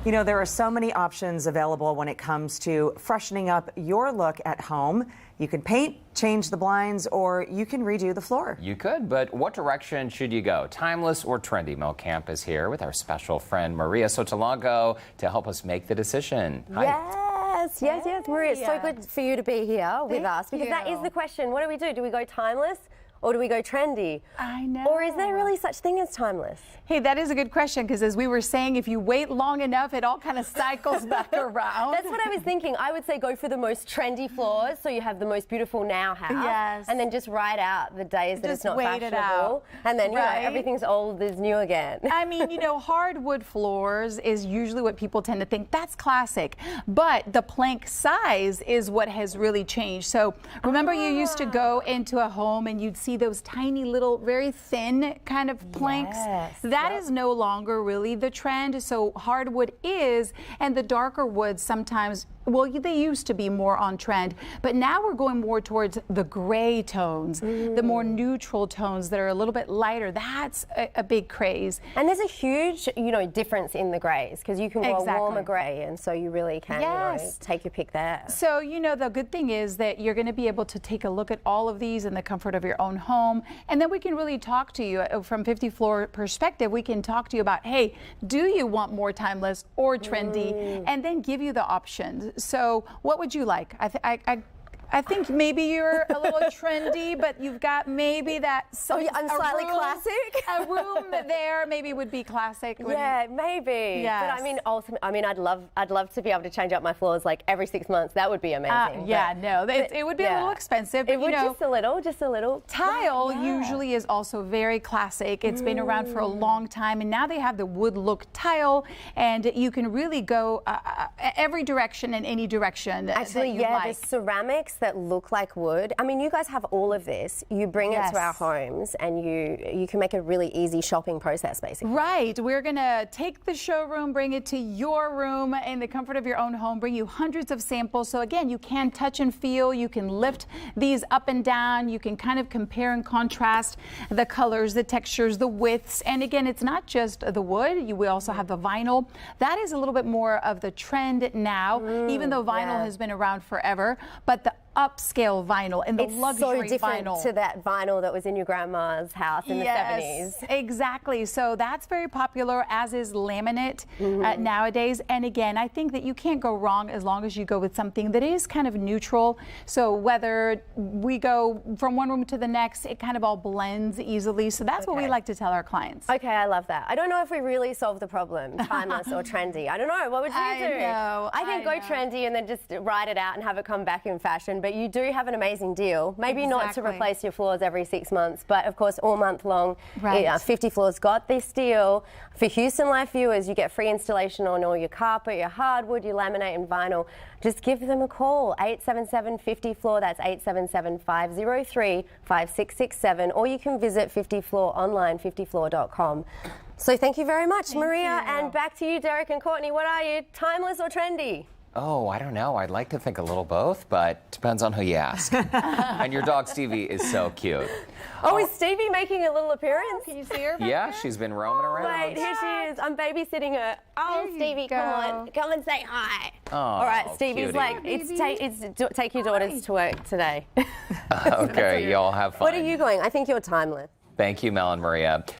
You know, there are so many options available when it comes to freshening up your look at home. You can paint, change the blinds, or you can redo the floor. You could, but what direction should you go? Timeless or trendy? Mel Camp is here with our special friend Maria Sotolago to help us make the decision. Hi. Yes, Maria. It's so good for you to be here with us because that is the question. What do? Do we go timeless? Or do we go trendy? I know. Or is there really such thing as timeless? Hey, that is a good question because as we were saying, if you wait long enough, it all kind of cycles back around. That's what I was thinking. I would say go for the most trendy floors so you have the most beautiful now house. Yes. And then just ride out the days that Just it's not wait it out. fashionable. And then, Right. everything's old is new again. I mean, hardwood floors is usually what people tend to think that's classic, but the plank size is what has really changed. So remember you used to go into a home and you'd see those tiny little, very thin kind of planks. Yes. That is no longer really the trend. So hardwood is, and the darker woods sometimes, well, they used to be more on trend, but now we're going more towards the gray tones, the more neutral tones that are a little bit lighter. That's a big craze. And there's a huge, difference in the greys because you can go a warmer grey, and so you really can, take your pick there. So, the good thing is that you're going to be able to take a look at all of these in the comfort of your own home, and then we can really talk to you from 50 Floor perspective. We can talk to you about, hey, do you want more timeless or trendy, and then give you the options. So what would you like? I think maybe you're a little trendy, but you've got maybe that. I'm slightly classic. A room there maybe would be classic. Yeah, maybe. Yes. But I'd love to be able to change up my floors like every 6 months. That would be amazing. It would be a little expensive. But, it would just a little. Tile usually is also very classic. It's been around for a long time, and now they have the wood look tile, and you can really go every direction and any direction. Actually, the ceramics that look like wood. I mean, you guys have all of this. You bring it to our homes, and you can make a really easy shopping process, basically. Right. We're going to take the showroom, bring it to your room in the comfort of your own home, bring you hundreds of samples. So again, you can touch and feel. You can lift these up and down. You can kind of compare and contrast the colors, the textures, the widths. And again, it's not just the wood. We also have the vinyl. That is a little bit more of the trend now, even though vinyl has been around forever. But the upscale vinyl and the luxury so different vinyl to that vinyl that was in your grandma's house in the 70s. Exactly. So that's very popular, as is laminate nowadays. And again, I think that you can't go wrong as long as you go with something that is kind of neutral. So whether we go from one room to the next, it kind of all blends easily. So that's what we like to tell our clients. Okay, I love that. I don't know if we really solve the problem, timeless or trendy. I don't know. What would you do? I think go trendy and then just ride it out and have it come back in fashion. But you do have an amazing deal. Maybe not to replace your floors every 6 months, but of course all month long. 50 Floors got this deal. For Houston Life viewers, you get free installation on all your carpet, your hardwood, your laminate and vinyl. Just give them a call, 877-50-FLOOR. That's 877-503-5667. Or you can visit 50 Floor online, 50floor.com. So thank you very much, Maria. And back to you, Derek and Courtney. What are you, timeless or trendy? Oh, I don't know. I'd like to think a little both, but depends on who you ask. And your dog Stevie is so cute. Oh, is Stevie making a little appearance? Can you see her? Yeah, she's been roaming around. Wait, here she is. I'm babysitting her. Oh, Stevie, come and say hi. Oh, all right, Stevie's cutie. like, take your daughters to work today. Okay, y'all have fun. What are you going? I think you're timeless. Thank you, Mel and Maria.